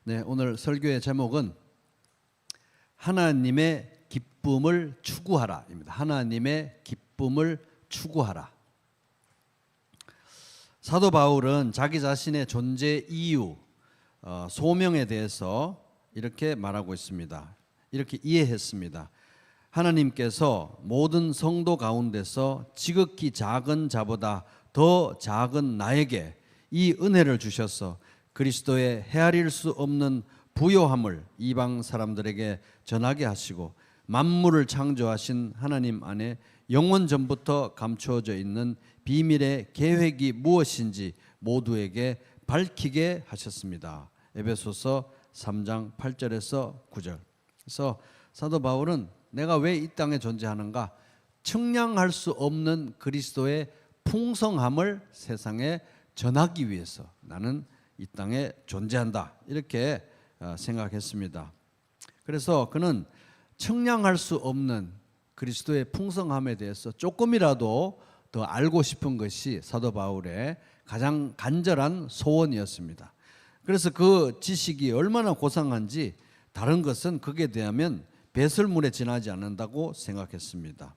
네, 오늘 설교의 제목은 하나님의 기쁨을 추구하라입니다. 하나님의 기쁨을 추구하라. 사도 바울은 자기 자신의 존재 이유, 소명에 대해서 이렇게 말하고 있습니다. 이렇게 이해했습니다. 하나님께서 모든 성도 가운데서 지극히 작은 자보다 더 작은 나에게 이 은혜를 주셔서 그리스도의 헤아릴 수 없는 부요함을 이방 사람들에게 전하게 하시고 만물을 창조하신 하나님 안에 영원 전부터 감추어져 있는 비밀의 계획이 무엇인지 모두에게 밝히게 하셨습니다. 에베소서 3장 8절에서 9절. 그래서 사도 바울은 내가 왜 이 땅에 존재하는가? 측량할 수 없는 그리스도의 풍성함을 세상에 전하기 위해서 나는 이 땅에 존재한다, 이렇게 생각했습니다. 그래서 그는 측량할 수 없는 그리스도의 풍성함에 대해서 조금이라도 더 알고 싶은 것이 사도 바울의 가장 간절한 소원이었습니다. 그래서 그 지식이 얼마나 고상한지 다른 것은 극에 대하면 배설물에 지나지 않는다고 생각했습니다.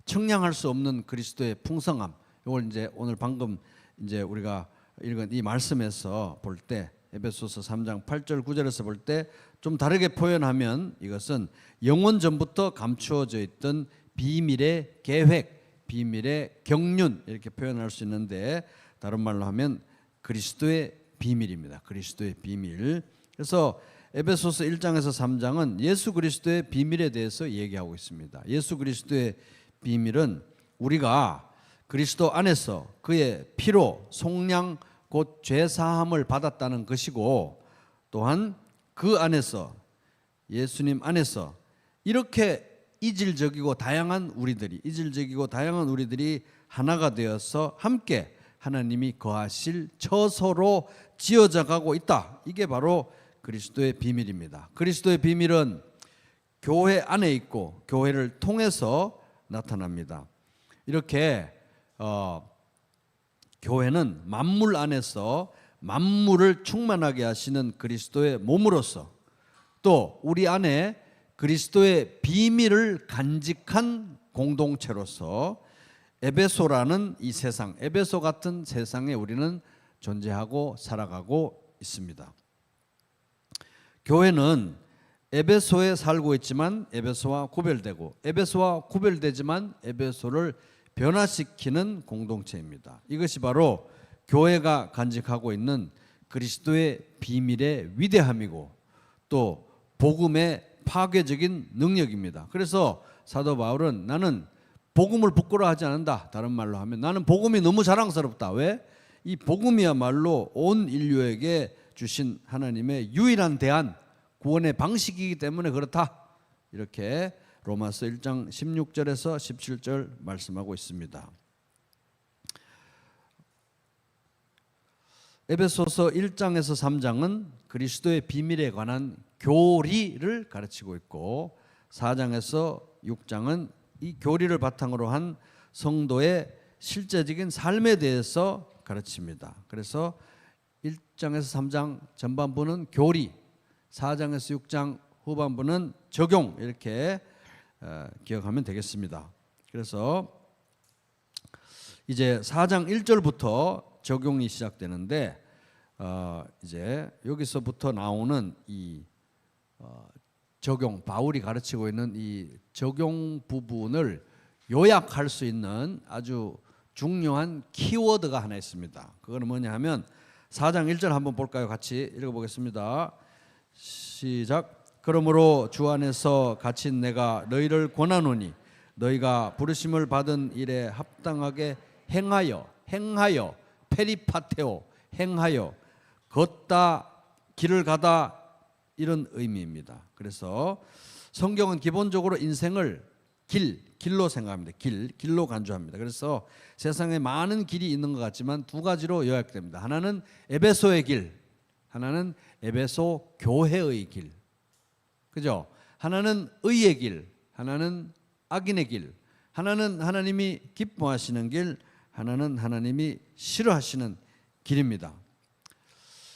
측량할 수 없는 그리스도의 풍성함, 이걸 이제 오늘 방금 이제 우리가 읽은 이 말씀에서 볼 때, 에베소서 3장 8절 9절에서 볼 때 좀 다르게 표현하면 이것은 영원 전부터 감추어져 있던 비밀의 계획, 비밀의 경륜, 이렇게 표현할 수 있는데, 다른 말로 하면 그리스도의 비밀입니다. 그리스도의 비밀. 그래서 에베소서 1장에서 3장은 예수 그리스도의 비밀에 대해서 얘기하고 있습니다. 예수 그리스도의 비밀은 우리가 그리스도 안에서 그의 피로 속량 곧 죄사함을 받았다는 것이고, 또한 그 안에서, 예수님 안에서 이렇게 이질적이고 다양한 우리들이 하나가 되어서 함께 하나님이 거하실 처소로 지어져 가고 있다. 이게 바로 그리스도의 비밀입니다. 그리스도의 비밀은 교회 안에 있고 교회를 통해서 나타납니다. 이렇게 교회는 만물 안에서 만물을 충만하게 하시는 그리스도의 몸으로서, 또 우리 안에 그리스도의 비밀을 간직한 공동체로서 에베소라는 이 세상, 에베소 같은 세상에 우리는 존재하고 살아가고 있습니다. 교회는 에베소에 살고 있지만 에베소와 구별되고, 에베소와 구별되지만 에베소를 변화시키는 공동체입니다. 이것이 바로 교회가 간직하고 있는 그리스도의 비밀의 위대함이고 또 복음의 파괴적인 능력입니다. 그래서 사도 바울은 나는 복음을 부끄러워하지 않는다. 다른 말로 하면 나는 복음이 너무 자랑스럽다. 왜? 이 복음이야말로 온 인류에게 주신 하나님의 유일한 대안, 구원의 방식이기 때문에 그렇다. 이렇게 로마서 1장 16절에서 17절 말씀하고 있습니다. 에베소서 1장에서 3장은 그리스도의 비밀에 관한 교리를 가르치고 있고, 4장에서 6장은 이 교리를 바탕으로 한 성도의 실제적인 삶에 대해서 가르칩니다. 그래서 1장에서 3장 전반부는 교리, 4장에서 6장 후반부는 적용, 이렇게 기억하면 되겠습니다. 그래서 이제 4장 1절부터 적용이 시작되는데, 이제 여기서부터 나오는 이 적용, 바울이 가르치고 있는 이 적용 부분을 요약할 수 있는 아주 중요한 키워드가 하나 있습니다. 그거는 뭐냐 하면 4장 1절 한번 볼까요? 같이 읽어보겠습니다. 시작. 그러므로 주 안에서 갇힌 내가 너희를 권하노니 너희가 부르심을 받은 일에 합당하게 행하여 페리파테오, 행하여 걷다, 길을 가다, 이런 의미입니다. 그래서 성경은 기본적으로 인생을 길로 생각합니다. 길로 간주합니다. 그래서 세상에 많은 길이 있는 것 같지만 두 가지로 요약됩니다. 하나는 에베소의 길, 하나는 에베소 교회의 길. 그죠? 하나는 의의 길, 하나는 악인의 길, 하나는 하나님이 기뻐하시는 길, 하나는 하나님이 싫어하시는 길입니다.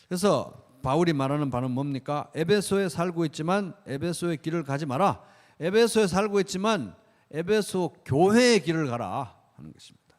그래서 바울이 말하는 바는 뭡니까? 에베소에 살고 있지만 에베소의 길을 가지 마라. 에베소에 살고 있지만 에베소 교회의 길을 가라 하는 것입니다.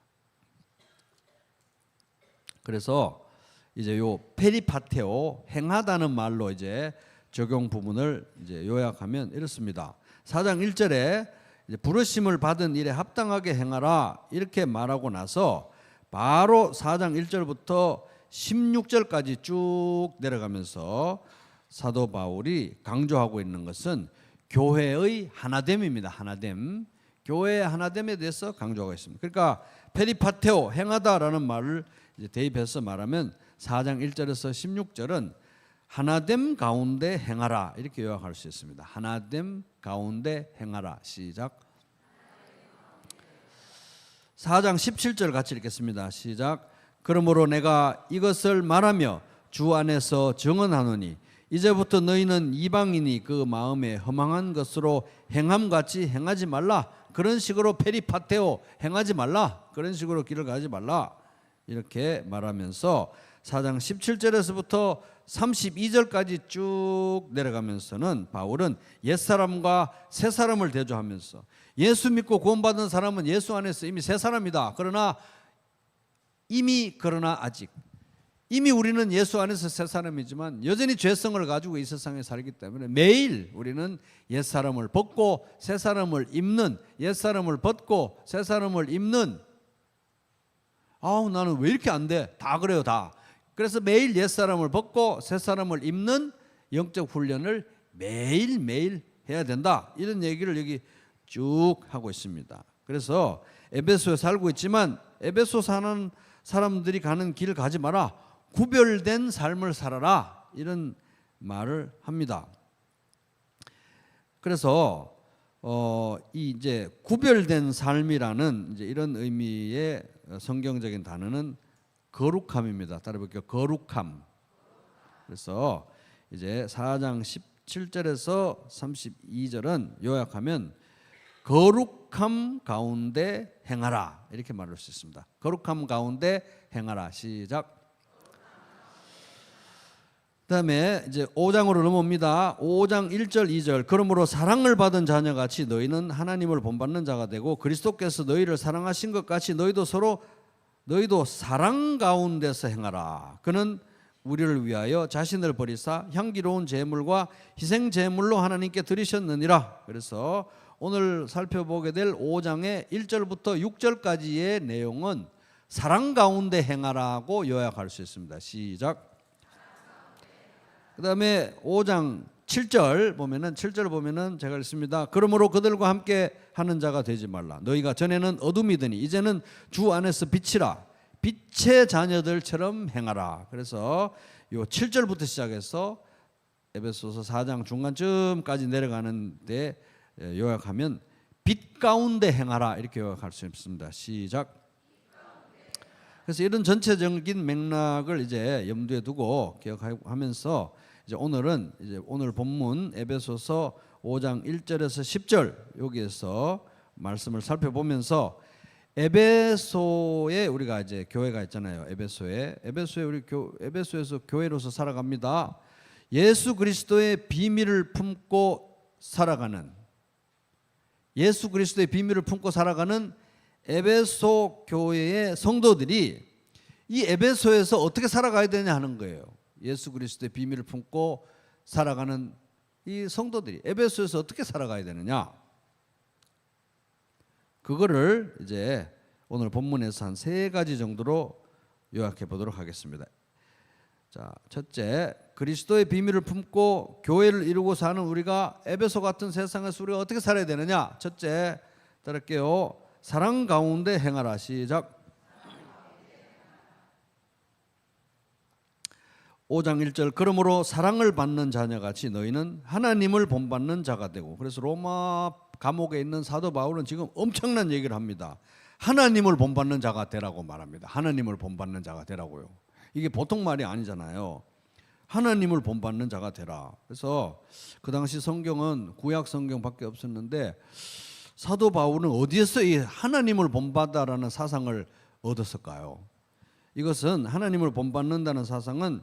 그래서 이제 요 페리파테오 행하다는 말로 이제 적용 부분을 이제 요약하면 이렇습니다. 4장 1절에 이제 부르심을 받은 일에 합당하게 행하라 이렇게 말하고 나서 바로 4장 1절부터 16절까지 쭉 내려가면서 사도 바울이 강조하고 있는 것은 교회의 하나됨입니다. 하나됨. 교회의 하나됨에 대해서 강조하고 있습니다. 그러니까 페리파테오 행하다라는 말을 이제 대입해서 말하면 4장 1절에서 16절은 하나됨 가운데 행하라 이렇게 요약할 수 있습니다. 하나됨 가운데 행하라. 시작. 4장 17절 같이 읽겠습니다. 시작. 그러므로 내가 이것을 말하며 주 안에서 증언하노니 이제부터 너희는 이방인이 그 마음에 허망한 것으로 행함같이 행하지 말라. 그런 식으로 페리파테오 행하지 말라. 그런 식으로 길을 가지 말라. 이렇게 말하면서 4장 17절에서부터 32절까지 쭉 내려가면서는 바울은 옛사람과 새사람을 대조하면서 예수 믿고 구원받은 사람은 예수 안에서 이미 새사람이다. 그러나 아직 이미 우리는 예수 안에서 새사람이지만 여전히 죄성을 가지고 이 세상에 살기 때문에 매일 우리는 옛사람을 벗고 새사람을 입는, 옛사람을 벗고 새사람을 입는, 아우 나는 왜 이렇게 안 돼? 다 그래요 다. 그래서 매일 옛사람을 벗고 새사람을 입는 영적 훈련을 매일매일 해야 된다. 이런 얘기를 여기 쭉 하고 있습니다. 그래서 에베소에 살고 있지만 에베소 사는 사람들이 가는 길을 가지 마라. 구별된 삶을 살아라. 이런 말을 합니다. 그래서 이 이제 구별된 삶이라는 이제 이런 의미의 성경적인 단어는 거룩함입니다. 따라볼게요. 거룩함. 그래서 이제 4장 17절에서 32절은 요약하면 거룩함 가운데 행하라 이렇게 말할 수 있습니다. 거룩함 가운데 행하라. 시작. 그다음에 이제 5장으로 넘어옵니다. 5장 1절 2절. 그러므로 사랑을 받은 자녀같이 너희는 하나님을 본받는 자가 되고 그리스도께서 너희를 사랑하신 것 같이 너희도 사랑 가운데서 행하라. 그는 우리를 위하여 자신을 버리사 향기로운 제물과 희생 제물로 하나님께 드리셨느니라. 그래서 오늘 살펴보게 될 5장의 1절부터 6절까지의 내용은 사랑 가운데 행하라고 요약할 수 있습니다. 시작. 그 다음에 5장 7절 보면은 제가 읽습니다. 그러므로 그들과 함께 하는 자가 되지 말라. 너희가 전에는 어둠이더니 이제는 주 안에서 빛이라. 빛의 자녀들처럼 행하라. 그래서 요 7절부터 시작해서 에베소서 4장 중간쯤까지 내려가는데 요약하면 빛 가운데 행하라 이렇게 요약할 수 있습니다. 시작. 그래서 이런 전체적인 맥락을 이제 염두에 두고 기억하면서 이제 오늘은 이제 오늘 본문 에베소서 5장 1절에서 10절 여기에서 말씀을 살펴보면서 에베소에 우리가 이제 교회가 있잖아요. 에베소에 우리 에베소에서 교회로서 살아갑니다. 예수 그리스도의 비밀을 품고 살아가는 에베소 교회의 성도들이 이 에베소에서 어떻게 살아가야 되냐 하는 거예요. 예수 그리스도의 비밀을 품고 살아가는 이 성도들이 에베소에서 어떻게 살아가야 되느냐, 그거를 이제 오늘 본문에서 한 3가지 정도로 요약해 보도록 하겠습니다. 자, 첫째, 그리스도의 비밀을 품고 교회를 이루고 사는 우리가 에베소 같은 세상에서 우리가 어떻게 살아야 되느냐. 첫째, 따를게요. 사랑 가운데 행하라. 시작. 5장 1절. 그러므로 사랑을 받는 자녀같이 너희는 하나님을 본받는 자가 되고. 그래서 로마 감옥에 있는 사도 바울은 지금 엄청난 얘기를 합니다. 하나님을 본받는 자가 되라고 말합니다. 하나님을 본받는 자가 되라고요. 이게 보통 말이 아니잖아요. 하나님을 본받는 자가 되라. 그래서 그 당시 성경은 구약 성경밖에 없었는데 사도 바울은 어디에서 이 하나님을 본받아라는 사상을 얻었을까요? 이것은 하나님을 본받는다는 사상은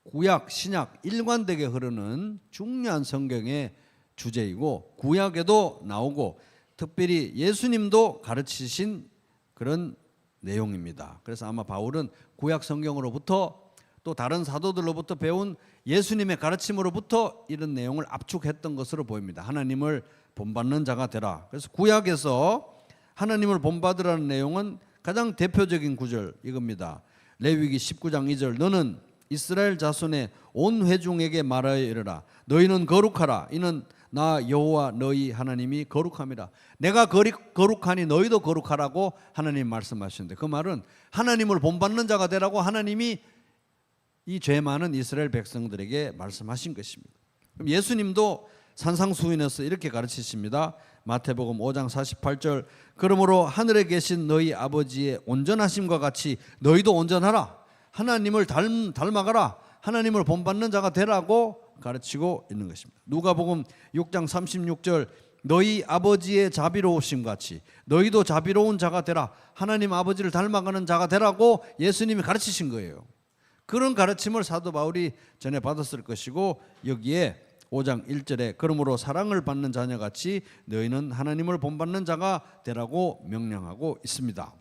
구약, 신약 일관되게 흐르는 중요한 성경의 주제이고 구약에도 나오고 특별히 예수님도 가르치신 그런 내용입니다. 그래서 아마 바울은 구약 성경으로부터 또 다른 사도들로부터 배운 예수님의 가르침으로부터 이런 내용을 압축했던 것으로 보입니다. 하나님을 본받는 자가 되라. 그래서 구약에서 하나님을 본받으라는 내용은 가장 대표적인 구절 이겁니다. 레위기 19장 2절 너는 이스라엘 자손의 온 회중에게 말하여 이르라. 너희는 거룩하라. 이는 나 여호와 너희 하나님이 거룩함이라. 내가 거룩하니 너희도 거룩하라고 하나님 말씀하셨는데 그 말은 하나님을 본받는 자가 되라고 하나님이 이 죄 많은 이스라엘 백성들에게 말씀하신 것입니다. 그럼 예수님도 산상수훈에서 이렇게 가르치십니다. 마태복음 5장 48절 그러므로 하늘에 계신 너희 아버지의 온전하심과 같이 너희도 온전하라. 하나님을 닮아가라. 하나님을 본받는 자가 되라고 가르치고 있는 것입니다. 누가복음 6장 36절 너희 아버지의 자비로우심 같이 너희도 자비로운 자가 되라. 하나님 아버지를 닮아가는 자가 되라고 예수님이 가르치신 거예요. 그런 가르침을 사도 바울이 전해 받았을 것이고 여기에 5장 1절에 그러므로 사랑을 받는 자녀같이 너희는 하나님을 본받는 자가 되라고 명령하고 있습니다.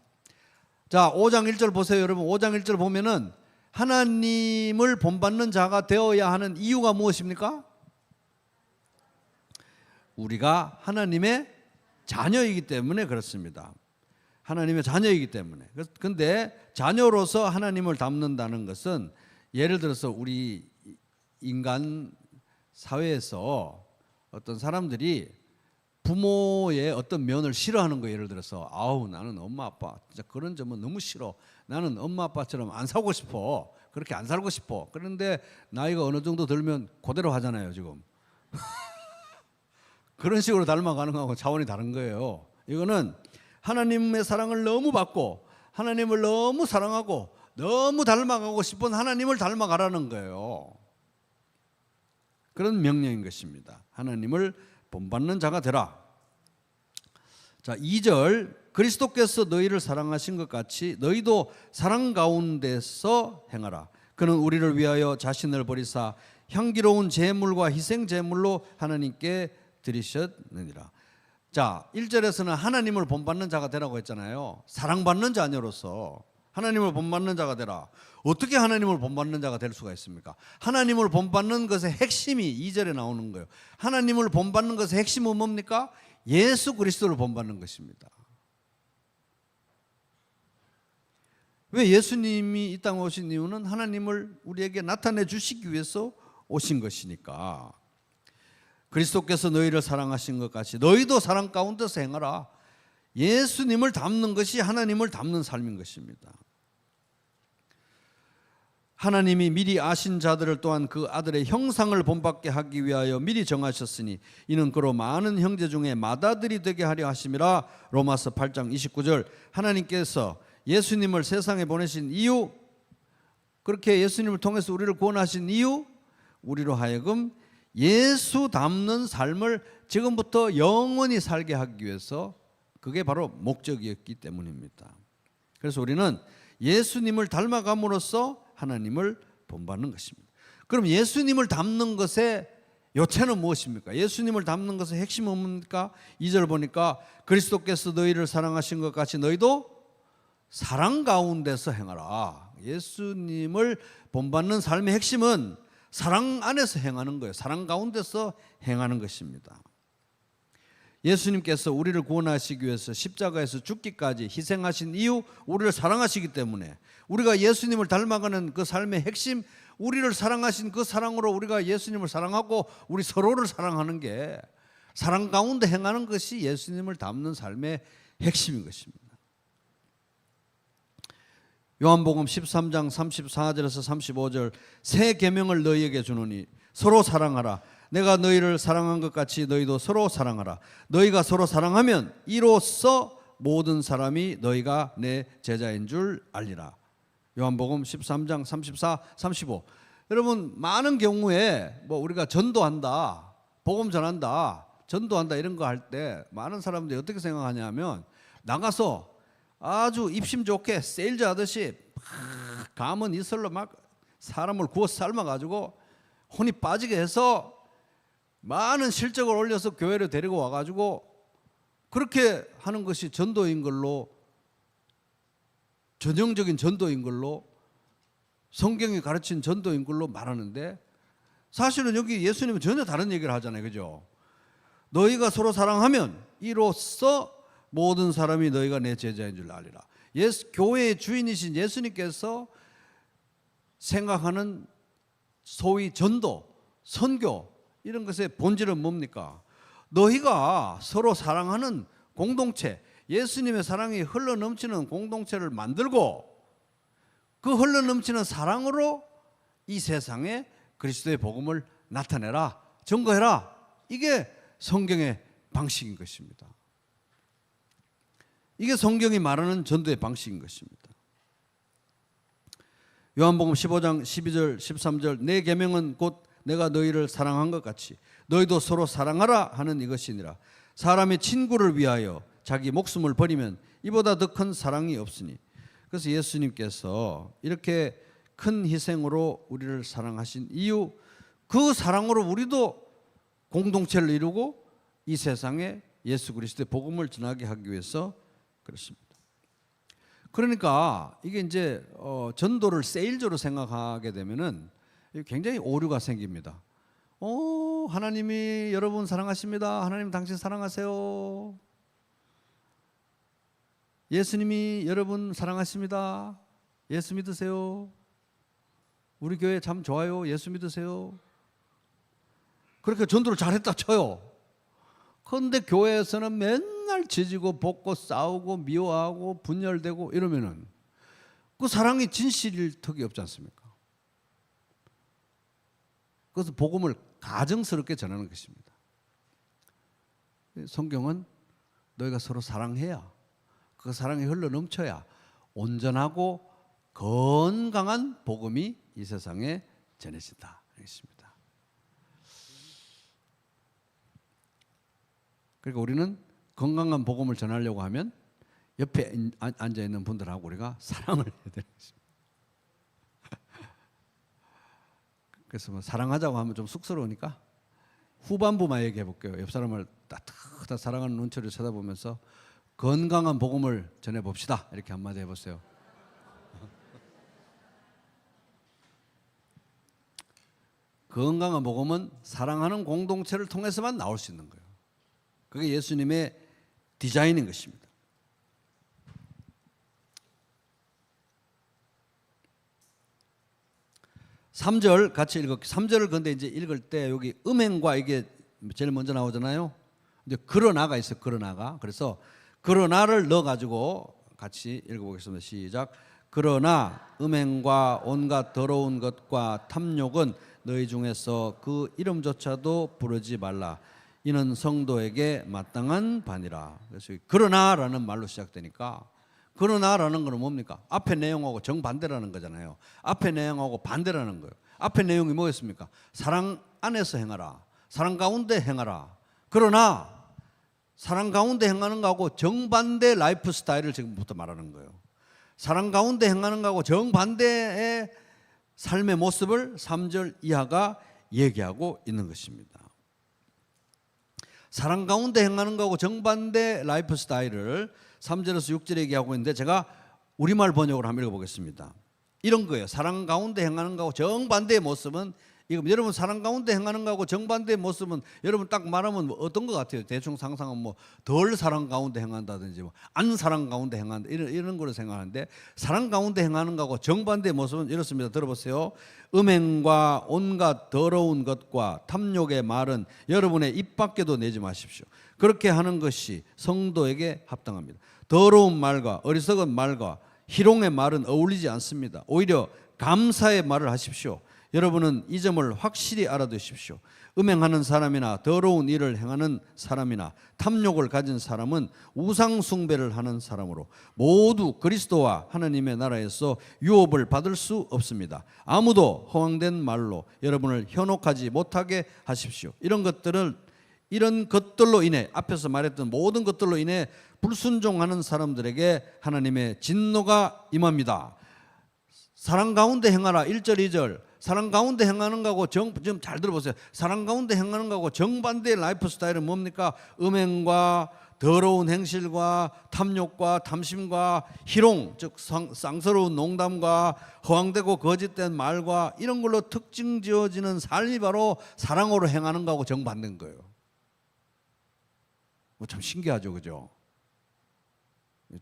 자, 5장 1절 보세요. 여러분 5장 1절 보면은 하나님을 본받는 자가 되어야 하는 이유가 무엇입니까? 우리가 하나님의 자녀이기 때문에 그렇습니다. 하나님의 자녀이기 때문에. 그런데 자녀로서 하나님을 닮는다는 것은 예를 들어서 우리 인간 사회에서 어떤 사람들이 부모의 어떤 면을 싫어하는 거 예를 들어서 아우 나는 엄마 아빠 진짜 그런 점은 너무 싫어. 나는 엄마 아빠처럼 안 살고 싶어. 그렇게 안 살고 싶어. 그런데 나이가 어느 정도 들면 그대로 하잖아요 지금. 그런 식으로 닮아가는 거하고 차원이 다른 거예요. 이거는 하나님의 사랑을 너무 받고 하나님을 너무 사랑하고 너무 닮아가고 싶은 하나님을 닮아가라는 거예요. 그런 명령인 것입니다. 하나님을 본받는 자가 되라. 자, 2절 그리스도께서 너희를 사랑하신 것 같이 너희도 사랑 가운데서 행하라. 그는 우리를 위하여 자신을 버리사 향기로운 제물과 희생 제물로 하나님께 드리셨느니라. 자, 1절에서는 하나님을 본받는 자가 되라고 했잖아요. 사랑받는 자녀로서 하나님을 본받는 자가 되라. 어떻게 하나님을 본받는 자가 될 수가 있습니까? 하나님을 본받는 것의 핵심이 2절에 나오는 거예요. 하나님을 본받는 것의 핵심은 뭡니까? 예수 그리스도를 본받는 것입니다. 왜 예수님이 이 땅에 오신 이유는 하나님을 우리에게 나타내 주시기 위해서 오신 것이니까. 그리스도께서 너희를 사랑하신 것 같이 너희도 사랑 가운데서 행하라. 예수님을 닮는 것이 하나님을 닮는 삶인 것입니다. 하나님이 미리 아신 자들을 또한 그 아들의 형상을 본받게 하기 위하여 미리 정하셨으니 이는 그로 많은 형제 중에 맏아들이 되게 하려 하심이라. 로마서 8장 29절 하나님께서 예수님을 세상에 보내신 이유, 그렇게 예수님을 통해서 우리를 구원하신 이유, 우리로 하여금 예수 닮는 삶을 지금부터 영원히 살게 하기 위해서 그게 바로 목적이었기 때문입니다. 그래서 우리는 예수님을 닮아감으로써 하나님을 본받는 것입니다. 그럼 예수님을 닮는 것의 요체는 무엇입니까? 예수님을 닮는 것의 핵심은 뭡니까? 2절 보니까 그리스도께서 너희를 사랑하신 것 같이 너희도 사랑 가운데서 행하라. 예수님을 본받는 삶의 핵심은 사랑 안에서 행하는 거예요. 사랑 가운데서 행하는 것입니다. 예수님께서 우리를 구원하시기 위해서 십자가에서 죽기까지 희생하신 이유, 우리를 사랑하시기 때문에 우리가 예수님을 닮아가는 그 삶의 핵심, 우리를 사랑하신 그 사랑으로 우리가 예수님을 사랑하고 우리 서로를 사랑하는 게 사랑 가운데 행하는 것이 예수님을 닮는 삶의 핵심인 것입니다. 요한복음 13장 34절에서 35절 새 계명을 너희에게 주노니 서로 사랑하라. 내가 너희를 사랑한 것 같이 너희도 서로 사랑하라. 너희가 서로 사랑하면 이로써 모든 사람이 너희가 내 제자인 줄 알리라. 요한복음 13장 34, 35. 여러분 많은 경우에 뭐 우리가 전도한다, 복음 전한다, 전도한다 이런 거 할 때 많은 사람들이 어떻게 생각하냐면 나가서 아주 입심 좋게 세일즈 하듯이 막 감은 이슬로 막 사람을 구워 삶아가지고 혼이 빠지게 해서 많은 실적을 올려서 교회로 데리고 와가지고 그렇게 하는 것이 전도인 걸로, 전형적인 전도인 걸로, 성경이 가르친 전도인 걸로 말하는데, 사실은 여기 예수님은 전혀 다른 얘기를 하잖아요. 그죠? 너희가 서로 사랑하면 이로써 모든 사람이 너희가 내 제자인 줄 알리라. 교회의 주인이신 예수님께서 생각하는 소위 전도, 선교, 이런 것의 본질은 뭡니까? 너희가 서로 사랑하는 공동체, 예수님의 사랑이 흘러넘치는 공동체를 만들고 그 흘러넘치는 사랑으로 이 세상에 그리스도의 복음을 나타내라, 증거해라. 이게 성경의 방식인 것입니다. 이게 성경이 말하는 전도의 방식인 것입니다. 요한복음 15장 12절 13절 내 계명은 곧 내가 너희를 사랑한 것 같이 너희도 서로 사랑하라 하는 이것이니라. 사람이 친구를 위하여 자기 목숨을 버리면 이보다 더 큰 사랑이 없으니. 그래서 예수님께서 이렇게 큰 희생으로 우리를 사랑하신 이유, 그 사랑으로 우리도 공동체를 이루고 이 세상에 예수 그리스도의 복음을 전하게 하기 위해서 그렇습니다. 그러니까 이게 이제 전도를 세일즈로 생각하게 되면은 굉장히 오류가 생깁니다. 하나님이 여러분 사랑하십니다. 하나님 당신 사랑하세요. 예수님이 여러분 사랑하십니다. 예수 믿으세요. 우리 교회 참 좋아요. 예수 믿으세요. 그렇게 전도를 잘했다 쳐요. 그런데 교회에서는 맨날 지지고 볶고 싸우고 미워하고 분열되고 이러면은 그 사랑이 진실일 턱이 없지 않습니까? 그래서 복음을 가정스럽게 전하는 것입니다. 성경은 너희가 서로 사랑해야, 그 사랑이 흘러넘쳐야 온전하고 건강한 복음이 이 세상에 전해진다. 알겠습니다. 그러니까 우리는 건강한 복음을 전하려고 하면 옆에 앉아 있는 분들하고 우리가 사랑을 해야 되는 것입니다. 그래서 뭐 사랑하자고 하면 좀 쑥스러우니까 후반부만 얘기해 볼게요. 옆 사람을 따뜻한 사랑하는 눈초리를 쳐다보면서 건강한 복음을 전해 봅시다. 이렇게 한마디 해보세요. 건강한 복음은 사랑하는 공동체를 통해서만 나올 수 있는 거예요. 그게 예수님의 디자인인 것입니다. (3절) 같이 읽을게요. 3절을 근데 이제 읽을 때 여기 음행과 이게 제일 먼저 나오잖아요. 근데 그러나가 있어요. 그러나가. 그래서 그러나를 넣어가지고 같이 읽어보겠습니다. 시작. 그러나 음행과 온갖 더러운 것과 탐욕은 너희 중에서 그 이름조차도 부르지 말라. 이는 성도에게 마땅한 바니라. 그래서 그러나라는 말로 시작되니까, 그러나라는 것은 뭡니까? 앞에 내용하고 정반대라는 거잖아요. 앞에 내용하고 반대라는 거예요. 앞에 내용이 뭐였습니까? 사랑 안에서 행하라. 사랑 가운데 행하라. 그러나 사랑 가운데 행하는 거하고 정반대 라이프 스타일을 지금부터 말하는 거예요. 사랑 가운데 행하는 거하고 정반대의 삶의 모습을 3절 이하가 얘기하고 있는 것입니다. 사랑 가운데 행하는 거하고 정반대 라이프 스타일을 3절에서 6절에 얘기하고 있는데 제가 우리말 번역으로 한번 읽어보겠습니다. 이런 거예요. 사랑 가운데 행하는 거하고 정반대의 모습은, 이거 여러분 사랑 가운데 행하는 거하고 정반대의 모습은 여러분 딱 말하면 뭐 어떤 것 같아요? 대충 상상하면 뭐 덜 사랑 가운데 행한다든지 뭐 안 사랑 가운데 행한다 이런 거로 생각하는데, 사랑 가운데 행하는 거하고 정반대의 모습은 이렇습니다. 들어보세요. 음행과 온갖 더러운 것과 탐욕의 말은 여러분의 입 밖에도 내지 마십시오. 그렇게 하는 것이 성도에게 합당합니다. 더러운 말과 어리석은 말과 희롱의 말은 어울리지 않습니다. 오히려 감사의 말을 하십시오. 여러분은 이 점을 확실히 알아두십시오. 음행하는 사람이나 더러운 일을 행하는 사람이나 탐욕을 가진 사람은 우상 숭배를 하는 사람으로 모두 그리스도와 하나님의 나라에서 유업을 받을 수 없습니다. 아무도 허황된 말로 여러분을 현혹하지 못하게 하십시오. 이런 것들로 인해, 앞에서 말했던 모든 것들로 인해 불순종하는 사람들에게 하나님의 진노가 임합니다. 사랑 가운데 행하라 1절 2절. 사랑 가운데 행하는 거하고 지금 잘 들어보세요. 사랑 가운데 행하는 거하고 정반대의 라이프 스타일은 뭡니까? 음행과 더러운 행실과 탐욕과 탐심과 희롱, 즉 쌍스러운 농담과 허황되고 거짓된 말과 이런 걸로 특징 지어지는 삶이 바로 사랑으로 행하는 거하고 정반대인 거예요. 참 신기하죠, 그죠?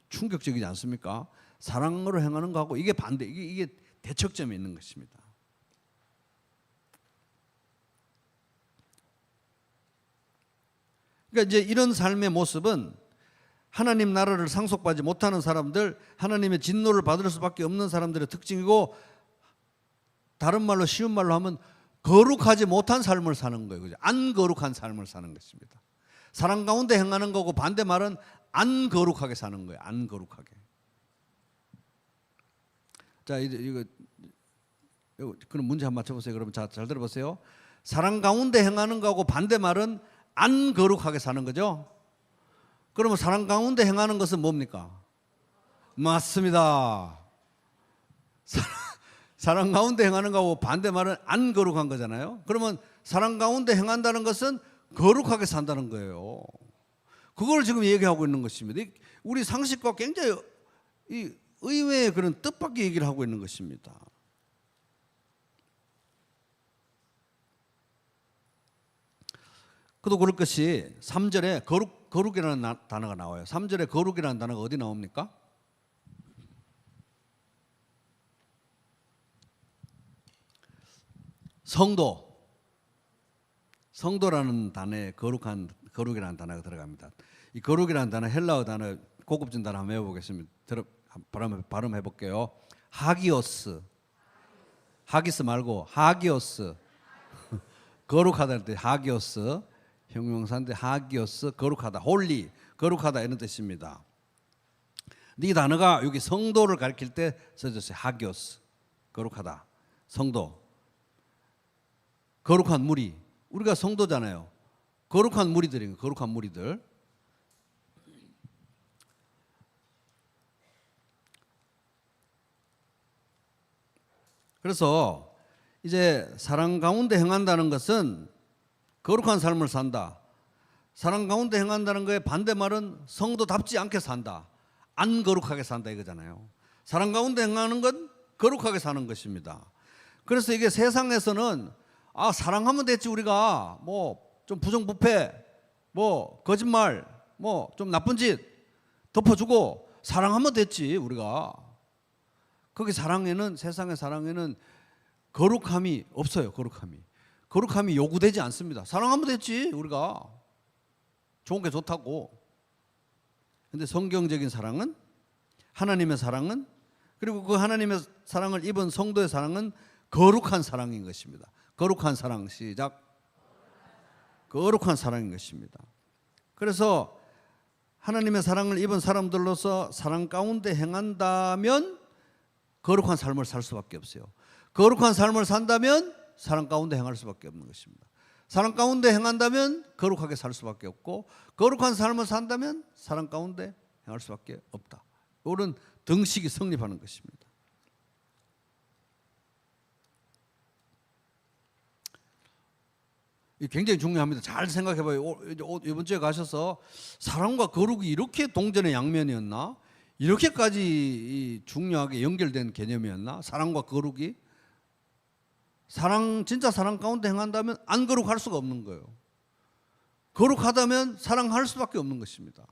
충격적이지 않습니까? 사랑으로 행하는 거하고 이게 반대, 이게 대척점에 있는 것입니다. 그러니까 이제 이런 삶의 모습은 하나님 나라를 상속받지 못하는 사람들, 하나님의 진노를 받을 수밖에 없는 사람들의 특징이고, 다른 말로 쉬운 말로 하면 거룩하지 못한 삶을 사는 거예요. 그죠? 안 거룩한 삶을 사는 것입니다. 사랑 가운데 행하는 거고 반대 말은 안 거룩하게 사는 거예요. 안 거룩하게. 자, 이거 그럼 문제 한번 맞춰보세요. 그러면 잘 들어보세요. 사랑 가운데 행하는 거하고 반대 말은 안 거룩하게 사는 거죠. 그러면 사랑 가운데 행하는 것은 뭡니까? 맞습니다. 사랑 가운데 행하는 거하고 반대 말은 안 거룩한 거잖아요. 그러면 사랑 가운데 행한다는 것은 거룩하게 산다는 거예요. 그걸 지금 얘기하고 있는 것입니다. 우리 상식과 굉장히 의외의 그런 뜻밖의 얘기를 하고 있는 것입니다. 그도 그럴 것이 3절에 거룩이라는 단어가 나와요. 3절에 거룩이라는 단어가 어디 나옵니까? 성도라는 단어에 거룩이라는 단어가 들어갑니다. 이 거룩이라는 단어 헬라어 단어 고급진 단어 한번 외워보겠습니다. 발음해 볼게요. 하기오스. 하기스 말고 하기오스. 거룩하다 할 때 하기오스. 형용사인데 하기오스, 거룩하다, 홀리, 거룩하다 이런 뜻입니다. 이 단어가 여기 성도를 가리킬 때 써졌어요. 하기오스, 거룩하다, 성도, 거룩한 무리. 우리가 성도잖아요. 거룩한 무리들이에요. 거룩한 무리들. 그래서 이제 사랑 가운데 행한다는 것은 거룩한 삶을 산다. 사랑 가운데 행한다는 거에 반대말은 성도답지 않게 산다. 안 거룩하게 산다 이거잖아요. 사랑 가운데 행하는 건 거룩하게 사는 것입니다. 그래서 이게 세상에서는 사랑하면 됐지 우리가 뭐 좀 부정부패, 뭐 거짓말, 뭐 좀 나쁜 짓 덮어주고 사랑하면 됐지 우리가. 거기 세상의 사랑에는 거룩함이 없어요. 거룩함이 요구되지 않습니다. 사랑하면 됐지 우리가. 좋은 게 좋다고. 근데 성경적인 사랑은, 하나님의 사랑은, 그리고 그 하나님의 사랑을 입은 성도의 사랑은 거룩한 사랑인 것입니다. 거룩한 사랑. 시작. 거룩한 사랑인 것입니다. 그래서 하나님의 사랑을 입은 사람들로서 사랑 가운데 행한다면 거룩한 삶을 살 수밖에 없어요. 거룩한 삶을 산다면 사랑 가운데 행할 수밖에 없는 것입니다. 사랑 가운데 행한다면 거룩하게 살 수밖에 없고, 거룩한 삶을 산다면 사랑 가운데 행할 수밖에 없다. 이런 등식이 성립하는 것입니다. 굉장히 중요합니다. 잘 생각해봐요. 이번 주에 가셔서 사랑과 거룩이 이렇게 동전의 양면이었나? 이렇게까지 중요하게 연결된 개념이었나? 사랑과 거룩이? 진짜 사랑 가운데 행한다면 안 거룩할 수가 없는 거예요. 거룩하다면 사랑할 수밖에 없는 것입니다.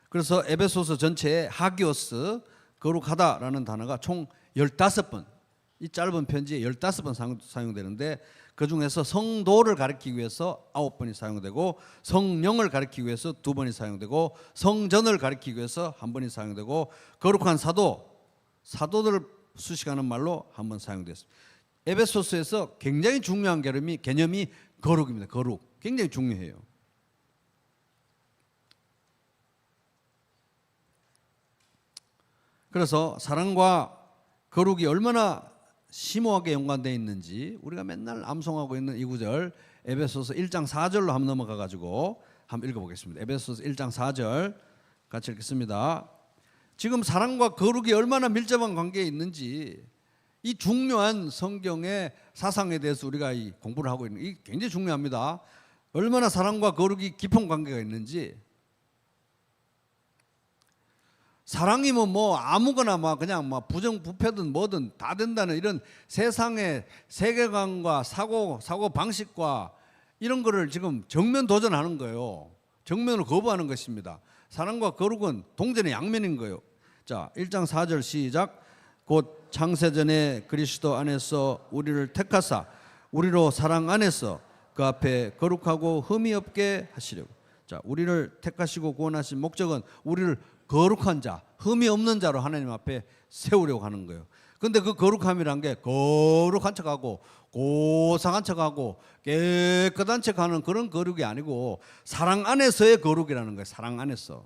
그래서 에베소서 전체에 하기오스, 거룩하다라는 단어가 총 15번, 이 짧은 편지에 15번 사용되는데, 그 중에서 성도를 가리키기 위해서 9번이 사용되고, 성령을 가리키기 위해서 2번이 사용되고, 성전을 가리키기 위해서 1번이 사용되고, 거룩한 사도들을 수식하는 말로 1번 사용됐습니다. 에베소서에서 굉장히 중요한 개념이 거룩입니다. 거룩. 굉장히 중요해요. 그래서 사랑과 거룩이 얼마나 심오하게 연관되어 있는지 우리가 맨날 암송하고 있는 이 구절, 에베소서 1장 4절로 한번 넘어가 가지고 한번 읽어보겠습니다. 에베소서 1장 4절 같이 읽겠습니다. 지금 사랑과 거룩이 얼마나 밀접한 관계에 있는지, 이 중요한 성경의 사상에 대해서 우리가 이 공부를 하고 있는, 이 굉장히 중요합니다. 얼마나 사랑과 거룩이 깊은 관계가 있는지. 사랑이면 뭐 아무거나 막 그냥 막 부정부패든 뭐든 다 된다는 이런 세상의 세계관과 사고 방식과 이런 거를 지금 정면 도전하는 거예요. 정면을 거부하는 것입니다. 사랑과 거룩은 동전의 양면인 거예요. 자, 1장 4절 시작. 곧 창세전에 그리스도 안에서 우리를 택하사 우리로 사랑 안에서 그 앞에 거룩하고 흠이 없게 하시려고. 자, 우리를 택하시고 구원하신 목적은 우리를 거룩한 자, 흠이 없는 자로 하나님 앞에 세우려고 하는 거예요. 근데 그 거룩함이란 게 거룩한 척하고 고상한 척하고 깨끗한 척하는 그런 거룩이 아니고 사랑 안에서의 거룩이라는 거예요. 사랑 안에서.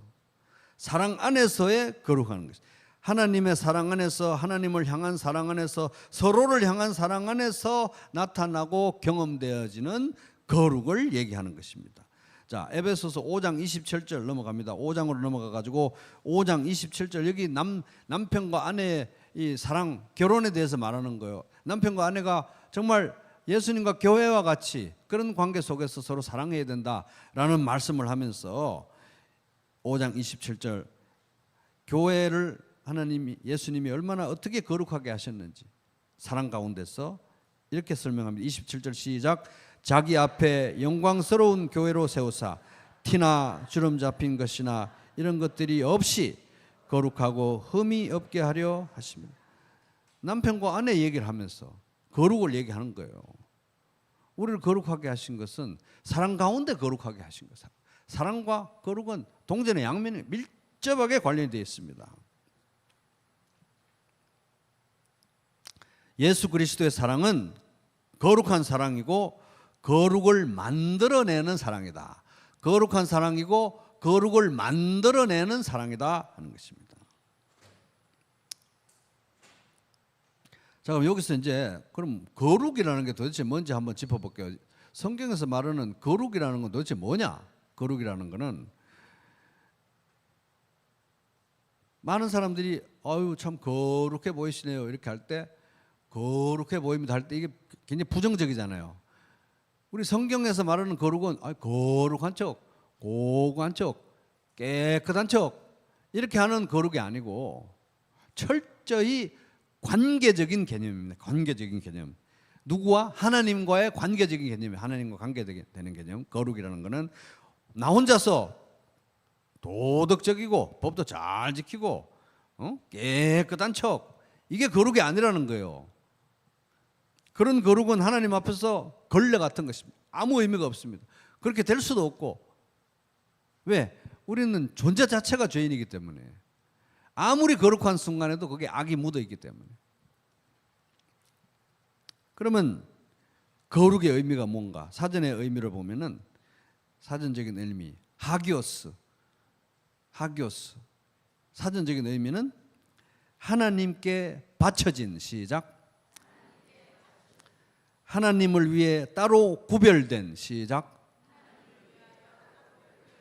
사랑 안에서의 거룩하는 것이. 하나님의 사랑 안에서, 하나님을 향한 사랑 안에서, 서로를 향한 사랑 안에서 나타나고 경험되어지는 거룩을 얘기하는 것입니다. 자, 에베소서 5장 27절 넘어갑니다. 5장으로 넘어가 가지고 5장 27절, 여기 남편과 아내의 이 사랑, 결혼에 대해서 말하는 거예요. 남편과 아내가 정말 예수님과 교회와 같이 그런 관계 속에서 서로 사랑해야 된다라는 말씀을 하면서 5장 27절, 교회를 하나님이, 예수님이 얼마나 어떻게 거룩하게 하셨는지 사랑 가운데서 이렇게 설명합니다. 27절 시작. 자기 앞에 영광스러운 교회로 세우사 티나 주름 잡힌 것이나 이런 것들이 없이 거룩하고 흠이 없게 하려 하십니다. 남편과 아내 얘기를 하면서 거룩을 얘기하는 거예요. 우리를 거룩하게 하신 것은 사랑 가운데 거룩하게 하신 것. 사랑과 거룩은 동전의 양면이 밀접하게 관련되어 있습니다. 예수 그리스도의 사랑은 거룩한 사랑이고 거룩을 만들어내는 사랑이다. 거룩한 사랑이고 거룩을 만들어내는 사랑이다 하는 것입니다. 자, 그럼 여기서 이제 그럼 거룩이라는 게 도대체 뭔지 한번 짚어볼게요. 성경에서 말하는 거룩이라는 건 도대체 뭐냐? 거룩이라는 거는 많은 사람들이 아유 참 거룩해 보이시네요 이렇게 할 때 거룩해 보입니다 할 때 이게 굉장히 부정적이잖아요. 우리 성경에서 말하는 거룩은 거룩한 척, 고고한 척, 깨끗한 척 이렇게 하는 거룩이 아니고 철저히 관계적인 개념입니다. 관계적인 개념. 누구와? 하나님과의 관계적인 개념이 하나님과 관계되는 개념. 거룩이라는 것은 나 혼자서 도덕적이고 법도 잘 지키고 깨끗한 척 이게 거룩이 아니라는 거예요. 그런 거룩은 하나님 앞에서 걸레 같은 것입니다. 아무 의미가 없습니다. 그렇게 될 수도 없고. 왜? 우리는 존재 자체가 죄인이기 때문에 아무리 거룩한 순간에도 거기에 악이 묻어 있기 때문에. 그러면 거룩의 의미가 뭔가? 사전의 의미를 보면은 사전적인 의미 하기오스. 사전적인 의미는 하나님께 바쳐진 시작. 하나님을 위해 따로 구별된 시작.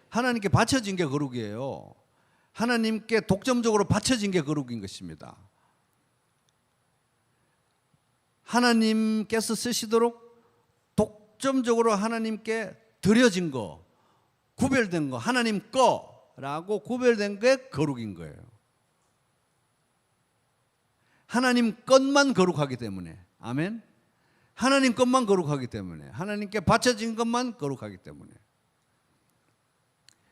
하나님께 바쳐진 게 거룩이에요. 하나님께 독점적으로 바쳐진 게 거룩인 것입니다. 하나님께서 쓰시도록 독점적으로 하나님께 드려진 거, 구별된 거, 하나님 거라고 구별된 게 거룩인 거예요. 하나님 것만 거룩하기 때문에. 아멘. 하나님 것만 거룩하기 때문에, 하나님께 바쳐진 것만 거룩하기 때문에.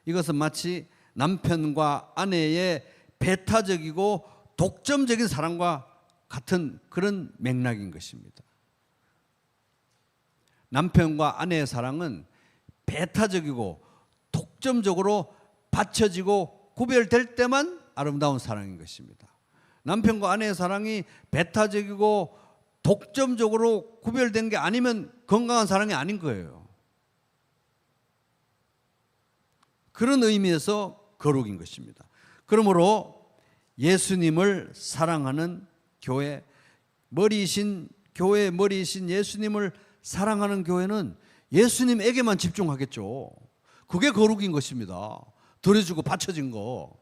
이것은 마치 남편과 아내의 배타적이고 독점적인 사랑과 같은 그런 맥락인 것입니다. 남편과 아내의 사랑은 배타적이고 독점적으로 바쳐지고 구별될 때만 아름다운 사랑인 것입니다. 남편과 아내의 사랑이 배타적이고 독점적으로 구별된 게 아니면 건강한 사랑이 아닌 거예요. 그런 의미에서 거룩인 것입니다. 그러므로 예수님을 사랑하는 교회, 교회의 머리이신 예수님을 사랑하는 교회는 예수님에게만 집중하겠죠. 그게 거룩인 것입니다. 드려주고 바쳐진 거.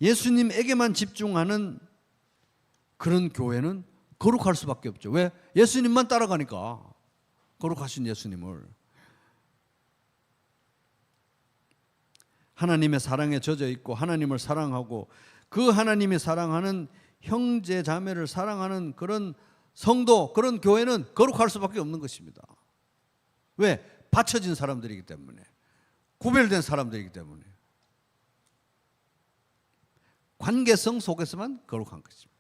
예수님에게만 집중하는 그런 교회는 거룩할 수밖에 없죠. 왜? 예수님만 따라가니까. 거룩하신 예수님을. 하나님의 사랑에 젖어 있고 하나님을 사랑하고 그 하나님이 사랑하는 형제 자매를 사랑하는 그런 성도, 그런 교회는 거룩할 수밖에 없는 것입니다. 왜? 받쳐진 사람들이기 때문에, 구별된 사람들이기 때문에, 관계성 속에서만 거룩한 것입니다.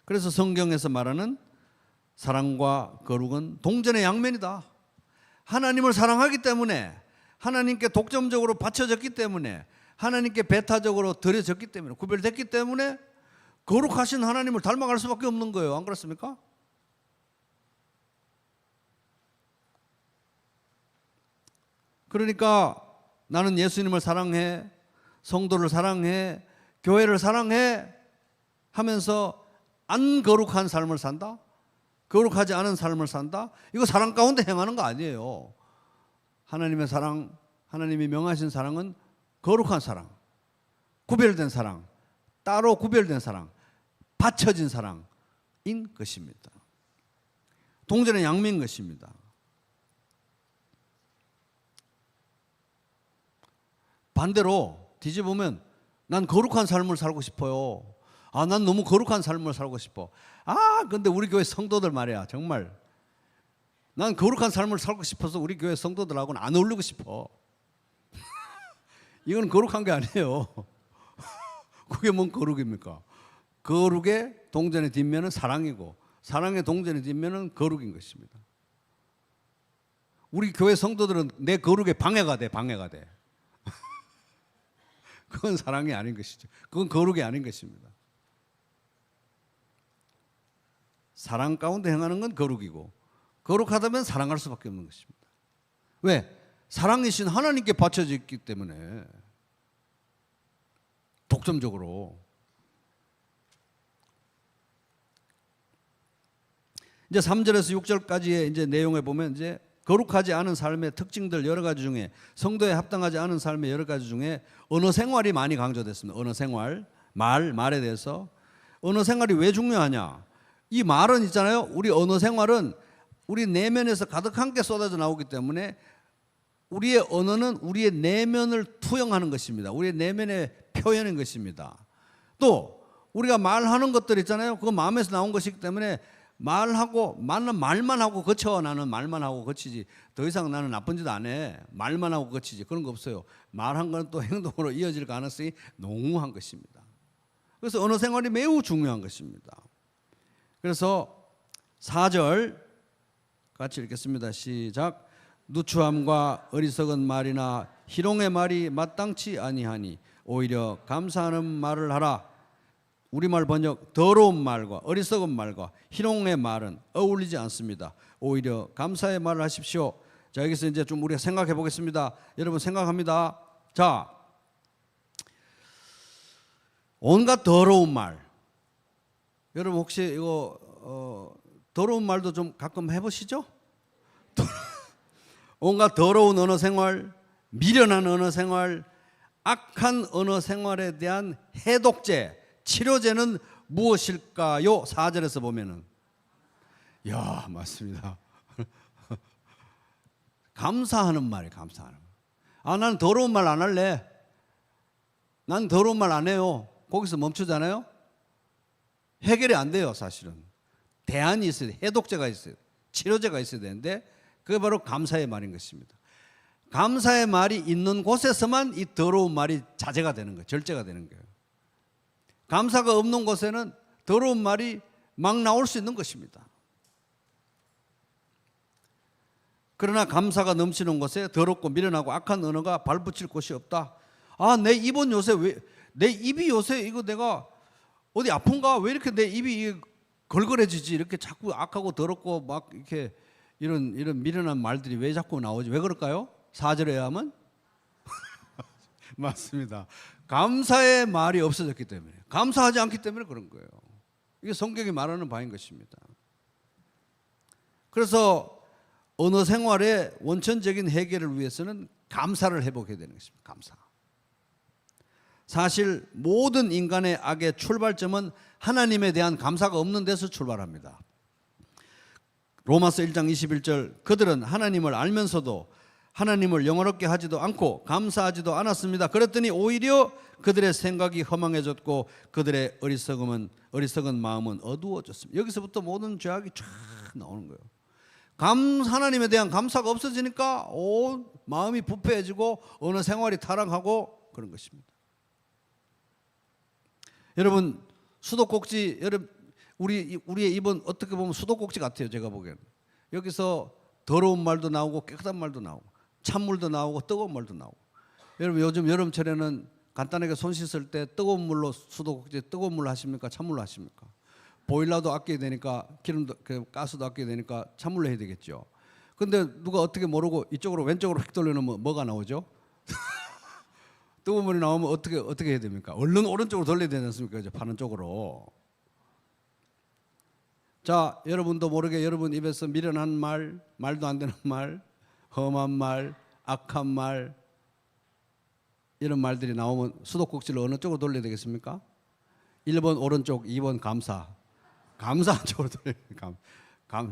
그래서 성경에서 말하는 사랑과 거룩은 동전의 양면이다. 하나님을 사랑하기 때문에, 하나님께 독점적으로 바쳐졌기 때문에, 하나님께 배타적으로 드려졌기 때문에, 구별됐기 때문에 거룩하신 하나님을 닮아갈 수밖에 없는 거예요. 안 그렇습니까? 그러니까 나는 예수님을 사랑해, 성도를 사랑해, 교회를 사랑해 하면서 안 거룩한 삶을 산다? 거룩하지 않은 삶을 산다? 이거 사랑 가운데 행하는 거 아니에요. 하나님의 사랑, 하나님이 명하신 사랑은 거룩한 사랑, 구별된 사랑, 따로 구별된 사랑, 받쳐진 사랑인 것입니다. 동전의 양면인 것입니다. 반대로 뒤집으면 난 거룩한 삶을 살고 싶어요. 아, 난 너무 거룩한 삶을 살고 싶어. 아, 근데 우리 교회 성도들 말이야, 정말 난 거룩한 삶을 살고 싶어서 우리 교회 성도들하고는 안 어울리고 싶어. 이건 거룩한 게 아니에요. 그게 뭔 거룩입니까? 거룩의 동전의 뒷면은 사랑이고 사랑의 동전의 뒷면은 거룩인 것입니다. 우리 교회 성도들은 내 거룩에 방해가 돼. 그건 사랑이 아닌 것이죠. 그건 거룩이 아닌 것입니다. 사랑 가운데 행하는 건 거룩이고, 거룩하다면 사랑할 수밖에 없는 것입니다. 왜? 사랑이신 하나님께 바쳐져 있기 때문에, 독점적으로. 이제 3절에서 6절까지의 이제 내용에 보면 이제 거룩하지 않은 삶의 특징들 여러 가지 중에, 성도에 합당하지 않은 삶의 여러 가지 중에 언어 생활이 많이 강조됐습니다. 언어 생활, 말에 대해서. 언어 생활이 왜 중요하냐? 이 말은 있잖아요. 우리 언어 생활은 우리 내면에서 가득한 게 쏟아져 나오기 때문에 우리의 언어는 우리의 내면을 투영하는 것입니다. 우리의 내면의 표현인 것입니다. 또 우리가 말하는 것들 있잖아요. 그거 마음에서 나온 것이기 때문에 말하고 말만 하고 거쳐. 나는 말만 하고 거치지 더 이상 나는 나쁜 짓 안 해. 말만 하고 거치지 그런 거 없어요. 말한 건 또 행동으로 이어질 가능성이 농후한 것입니다. 그래서 언어 생활이 매우 중요한 것입니다. 그래서 4절 같이 읽겠습니다. 시작. 누추함과 어리석은 말이나 희롱의 말이 마땅치 아니하니 오히려 감사하는 말을 하라. 우리말 번역 더러운 말과 어리석은 말과 희롱의 말은 어울리지 않습니다. 오히려 감사의 말을 하십시오. 자, 여기서 이제 좀 우리가 생각해 보겠습니다. 여러분 생각합니다. 자, 온갖 더러운 말. 여러분 혹시 이거 더러운 말도 좀 가끔 해보시죠? 온갖 더러운 언어 생활, 미련한 언어 생활, 악한 언어 생활에 대한 해독제, 치료제는 무엇일까요? 4절에서 보면은. 야, 맞습니다. 감사하는 말이에요. 감사하는 말. 아, 나는 더러운 말 안 할래. 난 더러운 말 안 해요. 거기서 멈추잖아요. 해결이 안 돼요. 사실은 대안이 있어야 돼요. 해독제가 있어요. 치료제가 있어야 되는데 그게 바로 감사의 말인 것입니다. 감사의 말이 있는 곳에서만 이 더러운 말이 자제가 되는 거예요. 절제가 되는 거예요. 감사가 없는 곳에는 더러운 말이 막 나올 수 있는 것입니다. 그러나 감사가 넘치는 곳에 더럽고 미련하고 악한 언어가 발붙일 곳이 없다. 아, 내 입은 요새 내 입이 요새 이거 내가 어디 아픈가? 왜 이렇게 내 입이 걸걸해지지? 이렇게 자꾸 악하고 더럽고 막 이렇게 이런 미련한 말들이 왜 자꾸 나오지? 왜 그럴까요? 4절에 하면 맞습니다. 감사의 말이 없어졌기 때문에, 감사하지 않기 때문에 그런 거예요. 이게 성경이 말하는 바인 것입니다. 그래서 언어 생활의 원천적인 해결을 위해서는 감사를 회복해야 되는 것입니다. 감사. 사실 모든 인간의 악의 출발점은 하나님에 대한 감사가 없는 데서 출발합니다. 로마서 1장 21절 그들은 하나님을 알면서도 하나님을 영화롭게 하지도 않고 감사하지도 않았습니다. 그랬더니 오히려 그들의 생각이 허망해졌고 그들의 어리석은 마음은 어두워졌습니다. 여기서부터 모든 죄악이 쫙 나오는 거예요. 하나님에 대한 감사가 없어지니까 마음이 부패해지고 어느 생활이 타락하고 그런 것입니다. 여러분 수도꼭지 우리의 입은 어떻게 보면 수도꼭지 같아요. 제가 보기에는 여기서 더러운 말도 나오고 깨끗한 말도 나오고 찬물도 나오고 뜨거운 말도 나오고. 여러분 요즘 여름철에는 간단하게 손 씻을 때 뜨거운 물로 수도꼭지 뜨거운 물로 하십니까? 찬물로 하십니까? 보일러도 아껴야 되니까 기름도 가스도 아껴야 되니까 찬물로 해야 되겠죠. 근데 누가 어떻게 모르고 이쪽으로 왼쪽으로 휙 돌려놓으면 뭐가 나오죠? 뜨거운 물이 나오면 어떻게 해야 됩니까? 얼른 오른쪽으로 돌려야 되지 않습니까? 이제 파는 쪽으로. 자, 여러분도 모르게 여러분 입에서 미련한 말, 말도 안 되는 말, 험한 말, 악한 말 이런 말들이 나오면 수도꼭지를 어느 쪽으로 돌려야 되겠습니까? 1번 오른쪽, 2번 감사한 쪽으로 돌려야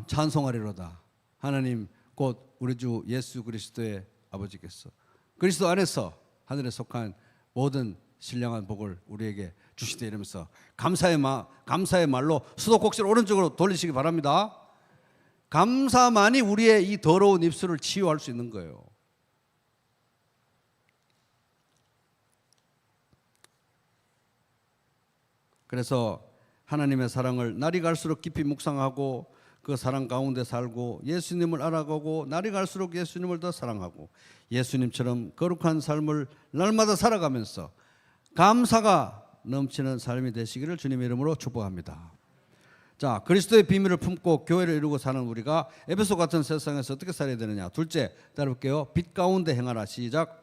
찬송하리로다. 하나님 곧 우리 주 예수 그리스도의 아버지께서 그리스도 안에서 하늘에 속한 모든 신령한 복을 우리에게 주시되 이러면서 감사의 말로 수도꼭지를 오른쪽으로 돌리시기 바랍니다. 감사만이 우리의 이 더러운 입술을 치유할 수 있는 거예요. 그래서 하나님의 사랑을 날이 갈수록 깊이 묵상하고 그 사랑 가운데 살고 예수님을 알아가고 날이 갈수록 예수님을 더 사랑하고 예수님처럼 거룩한 삶을 날마다 살아가면서 감사가 넘치는 삶이 되시기를 주님의 이름으로 축복합니다. 자, 그리스도의 비밀을 품고 교회를 이루고 사는 우리가 에베소 같은 세상에서 어떻게 살아야 되느냐. 둘째, 따라볼게요. 빛 가운데 행하라. 시작.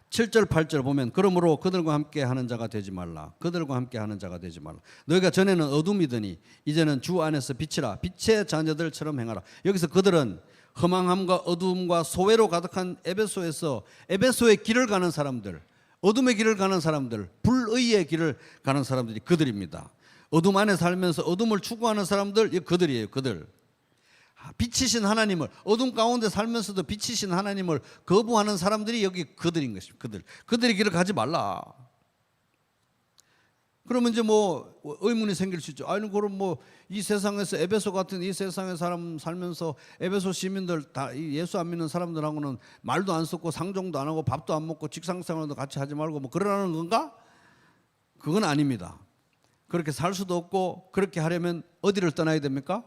7절 8절 보면 그러므로 그들과 함께 하는 자가 되지 말라. 그들과 함께 하는 자가 되지 말라. 너희가 전에는 어둠이더니 이제는 주 안에서 빛이라. 빛의 자녀들처럼 행하라. 여기서 그들은 허망함과 어두움과 소외로 가득한 에베소의 길을 가는 사람들, 어둠의 길을 가는 사람들, 불의의 길을 가는 사람들이 그들입니다. 어둠 안에 살면서 어둠을 추구하는 사람들, 그들이에요. 그들. 빛이신 하나님을, 어둠 가운데 살면서도 빛이신 하나님을 거부하는 사람들이 여기 그들인 것입니다. 그들의 길을 가지 말라. 그러면 이제 뭐 의문이 생길 수 있죠. 아니 그럼 뭐 이 세상에서 에베소 같은 이 세상의 사람 살면서 에베소 시민들 다 예수 안 믿는 사람들하고는 말도 안 섞고 상종도 안 하고 밥도 안 먹고 직장생활도 같이 하지 말고 뭐 그러라는 건가? 그건 아닙니다. 그렇게 살 수도 없고 그렇게 하려면 어디를 떠나야 됩니까?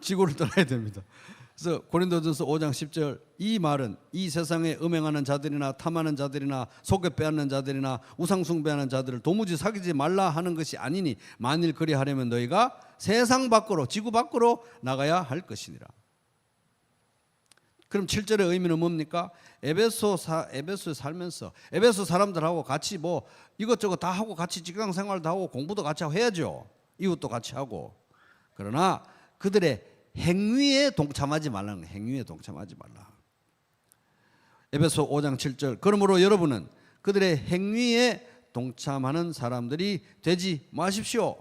지구를 떠나야 됩니다. 그래서 고린도전서 5장 10절 이 말은 이 세상에 음행하는 자들이나 탐하는 자들이나 속여 빼앗는 자들이나 우상숭배하는 자들을 도무지 사귀지 말라 하는 것이 아니니 만일 그리하려면 너희가 세상 밖으로 지구 밖으로 나가야 할 것이니라. 그럼 7절의 의미는 뭡니까? 에베소에 살면서 에베소 사람들하고 같이 뭐 이것저것 다 하고 같이 직장 생활도 하고 공부도 같이 하고 해야죠. 이웃도 같이 하고. 그러나 그들의 행위에 동참하지 말라는 거예요. 행위에 동참하지 말라. 에베소 5장 7절 그러므로 여러분은 그들의 행위에 동참하는 사람들이 되지 마십시오.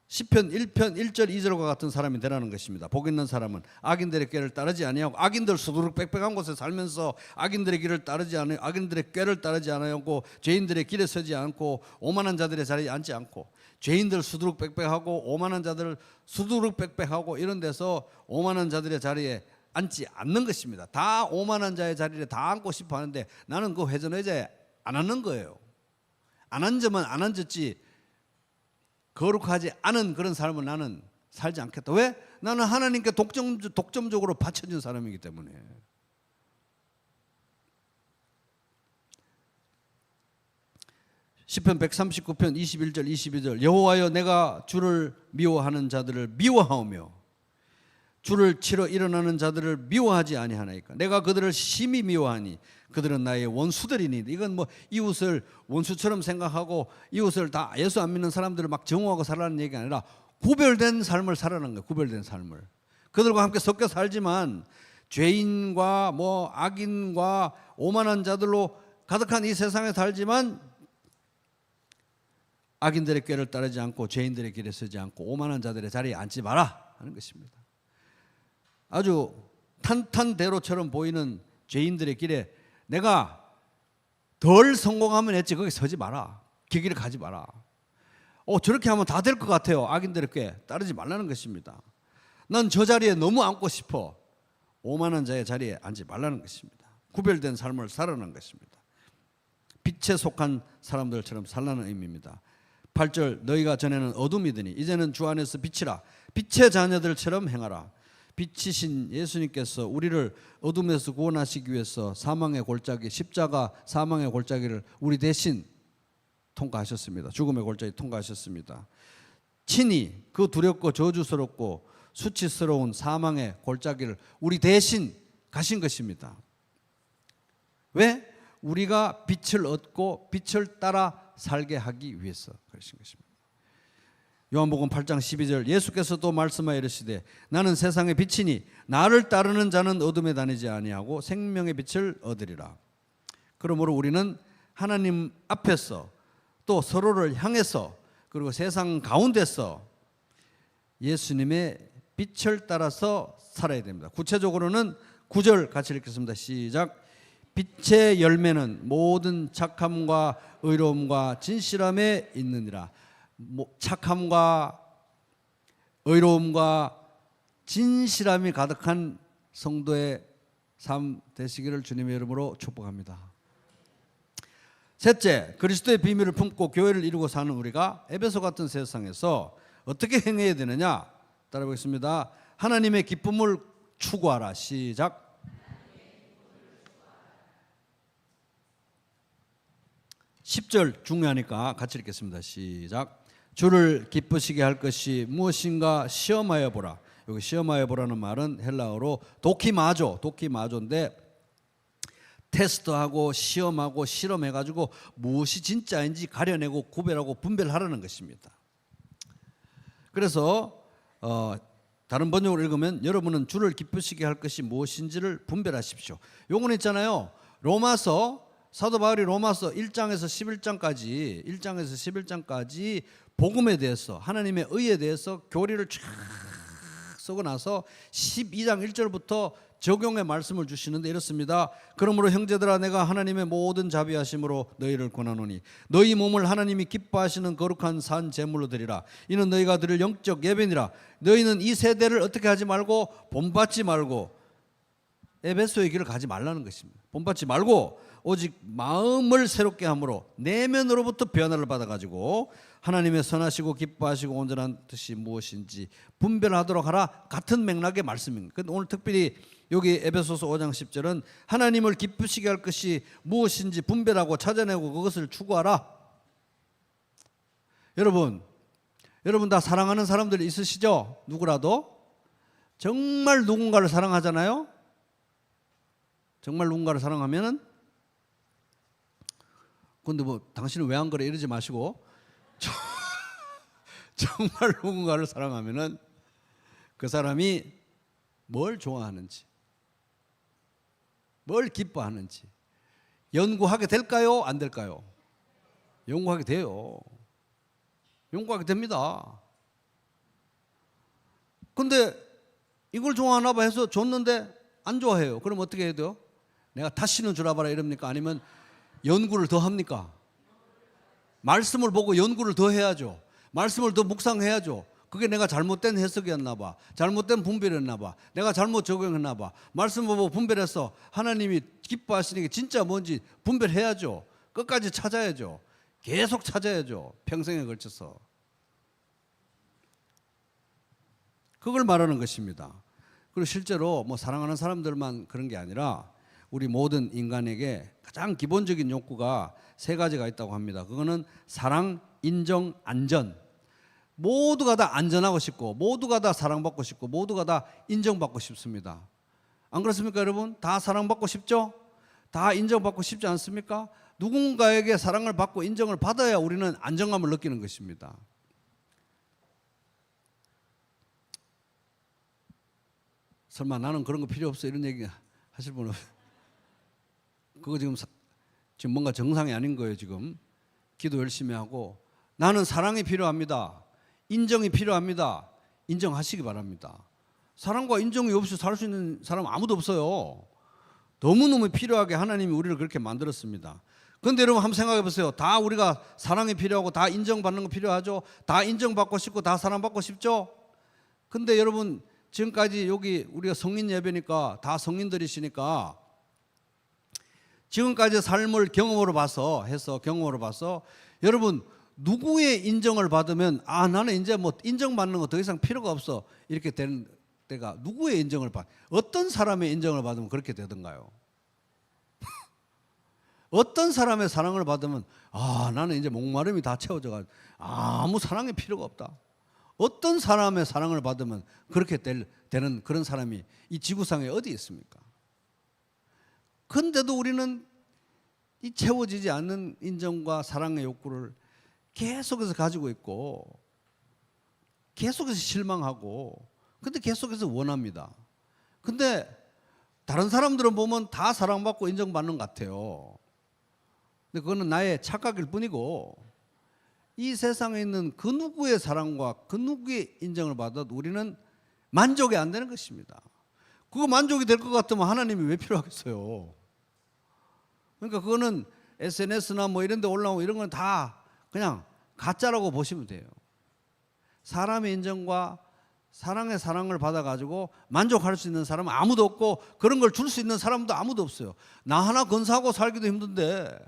시편 1편 1절 2절과 같은 사람이 되라는 것입니다. 복 있는 사람은 악인들의 꾀를 따르지 아니하고 악인들 수두룩 빽빽한 곳에 살면서 악인들의 길을 따르지 않아요. 악인들의 꾀를 따르지 않고 죄인들의 길에 서지 않고 오만한 자들의 자리에 앉지 않고 죄인들 수두룩 빽빽하고 오만한 자들 수두룩 빽빽하고 이런 데서 오만한 자들의 자리에 앉지 않는 것입니다. 다 오만한 자의 자리에 다 앉고 싶어 하는데 나는 그 회전의자에 안 앉는 거예요. 안 앉으면 안 앉았지 거룩하지 않은 그런 삶을 나는 살지 않겠다. 왜? 나는 하나님께 독점적으로 바쳐진 사람이기 때문에. 시편 139편 21절 22절 여호와여 내가 주를 미워하는 자들을 미워하오며 주를 치러 일어나는 자들을 미워하지 아니하나이까. 내가 그들을 심히 미워하니 그들은 나의 원수들이니. 이건 뭐 이웃을 원수처럼 생각하고 이웃을 다 예수 안 믿는 사람들을 막 정오하고 살라는 얘기가 아니라 구별된 삶을 살아가는 거예요. 구별된 삶을. 그들과 함께 섞여 살지만 죄인과 뭐 악인과 오만한 자들로 가득한 이 세상에 살지만 악인들의 꾀를 따르지 않고 죄인들의 길에 서지 않고 오만한 자들의 자리에 앉지 마라 하는 것입니다. 아주 탄탄대로처럼 보이는 죄인들의 길에 내가 덜 성공하면 했지 거기 서지 마라. 그 길을 가지 마라. 저렇게 하면 다 될 것 같아요. 악인들의 꾀 따르지 말라는 것입니다. 난 저 자리에 너무 앉고 싶어. 오만한 자의 자리에 앉지 말라는 것입니다. 구별된 삶을 살아가는 것입니다. 빛에 속한 사람들처럼 살라는 의미입니다. 8절 너희가 전에는 어둠이더니 이제는 주 안에서 빛이라. 빛의 자녀들처럼 행하라. 빛이신 예수님께서 우리를 어둠에서 구원하시기 위해서 사망의 골짜기 십자가 사망의 골짜기를 우리 대신 통과하셨습니다. 죽음의 골짜기 통과하셨습니다. 친히 그 두렵고 저주스럽고 수치스러운 사망의 골짜기를 우리 대신 가신 것입니다. 왜? 우리가 빛을 얻고 빛을 따라 살게 하기 위해서 그러신 것입니다. 요한복음 8장 12절 예수께서 또 말씀하여 이르시되 나는 세상의 빛이니 나를 따르는 자는 어둠에 다니지 아니하고 생명의 빛을 얻으리라. 그러므로 우리는 하나님 앞에서 또 서로를 향해서 그리고 세상 가운데서 예수님의 빛을 따라서 살아야 됩니다. 구체적으로는 9절 같이 읽겠습니다. 시작. 빛의 열매는 모든 착함과 의로움과 진실함에 있느니라. 착함과 의로움과 진실함이 가득한 성도의 삶 되시기를 주님의 이름으로 축복합니다. 셋째, 그리스도의 비밀을 품고 교회를 이루고 사는 우리가 에베소 같은 세상에서 어떻게 행해야 되느냐? 따라보겠습니다. 하나님의 기쁨을 추구하라. 시작. 10절 중요하니까 같이 읽겠습니다. 시작. 주를 기쁘시게 할 것이 무엇인가 시험하여 보라. 여기 시험하여 보라는 말은 헬라어로 도키마조인데 테스트하고 시험하고 실험해가지고 무엇이 진짜인지 가려내고 구별하고 분별하라는 것입니다. 그래서 다른 번역으로 읽으면 여러분은 주를 기쁘시게 할 것이 무엇인지를 분별하십시오. 요건 있잖아요. 로마서 사도 바울이 로마서 1장에서 11장까지 복음에 대해서 하나님의 의에 대해서 교리를 쫙 쓰고 나서 12장 1절부터 적용의 말씀을 주시는데 이렇습니다. 그러므로 형제들아 내가 하나님의 모든 자비하심으로 너희를 권하노니 너희 몸을 하나님이 기뻐하시는 거룩한 산 제물로 드리라. 이는 너희가 드릴 영적 예배니라. 너희는 이 세대를 어떻게 하지 말고 본받지 말고 에베소의 길을 가지 말라는 것입니다. 본받지 말고 오직 마음을 새롭게 함으로 내면으로부터 변화를 받아가지고 하나님의 선하시고 기뻐하시고 온전한 뜻이 무엇인지 분별하도록 하라. 같은 맥락의 말씀입니다. 근데 오늘 특별히 여기 에베소서 5장 10절은 하나님을 기쁘시게 할 것이 무엇인지 분별하고 찾아내고 그것을 추구하라. 여러분 다 사랑하는 사람들 있으시죠? 누구라도 정말 누군가를 사랑하잖아요. 정말 누군가를 사랑하면은 근데 뭐 당신은 왜 안 그래 이러지 마시고 정말 누군가를 사랑하면은 그 사람이 뭘 좋아하는지 뭘 기뻐하는지 연구하게 될까요? 안 될까요? 연구하게 돼요. 연구하게 됩니다. 근데 이걸 좋아하나 봐 해서 줬는데 안 좋아해요. 그럼 어떻게 해야 돼요? 내가 다시는 주라 봐라 이럽니까? 아니면 연구를 더 합니까? 말씀을 보고 연구를 더 해야죠. 말씀을 더 묵상해야죠. 그게 내가 잘못된 해석이었나 봐. 잘못된 분별이었나 봐. 내가 잘못 적용했나 봐. 말씀 보고 분별해서 하나님이 기뻐하시는 게 진짜 뭔지 분별해야죠. 끝까지 찾아야죠. 계속 찾아야죠. 평생에 걸쳐서. 그걸 말하는 것입니다. 그리고 실제로 뭐 사랑하는 사람들만 그런 게 아니라 우리 모든 인간에게 가장 기본적인 욕구가 세 가지가 있다고 합니다. 그거는 사랑, 인정, 안전. 모두가 다 안전하고 싶고 모두가 다 사랑받고 싶고 모두가 다 인정받고 싶습니다. 안 그렇습니까 여러분? 다 사랑받고 싶죠? 다 인정받고 싶지 않습니까? 누군가에게 사랑을 받고 인정을 받아야 우리는 안정감을 느끼는 것입니다. 설마 나는 그런 거 필요 없어 이런 얘기 하실 분은 그거 지금 뭔가 정상이 아닌 거예요. 지금 기도 열심히 하고 나는 사랑이 필요합니다. 인정이 필요합니다. 인정하시기 바랍니다. 사랑과 인정이 없이 살 수 있는 사람 아무도 없어요. 너무너무 필요하게 하나님이 우리를 그렇게 만들었습니다. 그런데 여러분 한번 생각해 보세요. 다 우리가 사랑이 필요하고 다 인정받는 거 필요하죠. 다 인정받고 싶고 다 사랑받고 싶죠. 근데 여러분 지금까지 여기 우리가 성인 예배니까 다 성인들이시니까 지금까지 삶을 경험으로 봐서 여러분 누구의 인정을 받으면 아 나는 이제 뭐 인정받는 거 더 이상 필요가 없어 이렇게 되는 때가 누구의 인정을 어떤 사람의 인정을 받으면 그렇게 되던가요? 어떤 사람의 사랑을 받으면 아 나는 이제 목마름이 다 채워져가지고 아무 사랑이 필요가 없다. 어떤 사람의 사랑을 받으면 그렇게 되는 그런 사람이 이 지구상에 어디 있습니까? 그런데도 우리는 이 채워지지 않는 인정과 사랑의 욕구를 계속해서 가지고 있고 계속해서 실망하고 근데 계속해서 원합니다. 근데 다른 사람들은 보면 다 사랑받고 인정받는 것 같아요. 근데 그거는 나의 착각일 뿐이고 이 세상에 있는 그 누구의 사랑과 그 누구의 인정을 받아도 우리는 만족이 안 되는 것입니다. 그거 만족이 될 것 같으면 하나님이 왜 필요하겠어요? 그러니까 그거는 SNS나 뭐 이런 데 올라오고 이런 건 다 그냥 가짜라고 보시면 돼요. 사람의 인정과 사랑의 사랑을 받아가지고 만족할 수 있는 사람은 아무도 없고 그런 걸 줄 수 있는 사람도 아무도 없어요. 나 하나 건사하고 살기도 힘든데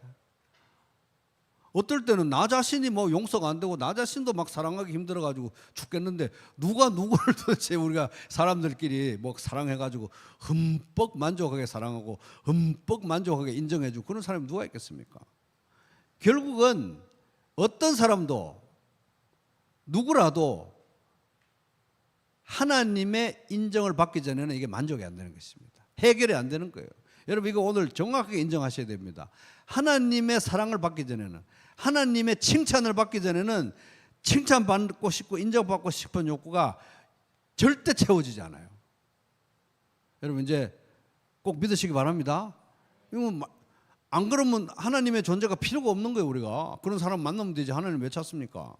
어떨 때는 나 자신이 뭐 용서가 안 되고 나 자신도 막 사랑하기 힘들어가지고 죽겠는데 누가 누구를 도대체 우리가 사람들끼리 뭐 사랑해가지고 흠뻑 만족하게 사랑하고 흠뻑 만족하게 인정해주고 그런 사람이 누가 있겠습니까? 결국은 어떤 사람도 누구라도 하나님의 인정을 받기 전에는 이게 만족이 안 되는 것입니다. 해결이 안 되는 거예요. 여러분 이거 오늘 정확하게 인정하셔야 됩니다. 하나님의 사랑을 받기 전에는 하나님의 칭찬을 받기 전에는 칭찬받고 싶고 인정받고 싶은 욕구가 절대 채워지지 않아요. 여러분 이제 꼭 믿으시기 바랍니다. 안 그러면 하나님의 존재가 필요가 없는 거예요. 우리가 그런 사람 만나면 되지 하나님 왜 찾습니까?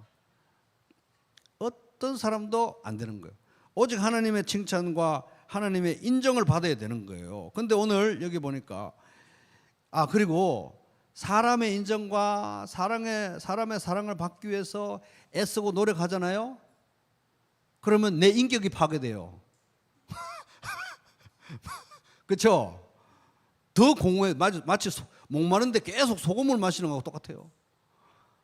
어떤 사람도 안 되는 거예요. 오직 하나님의 칭찬과 하나님의 인정을 받아야 되는 거예요. 근데 오늘 여기 보니까 그리고 사람의 인정과 사람의 사랑을 받기 위해서 애쓰고 노력하잖아요. 그러면 내 인격이 파괴돼요. 그렇죠? 더 공허해. 마치 목마른데 계속 소금을 마시는 거하고 똑같아요.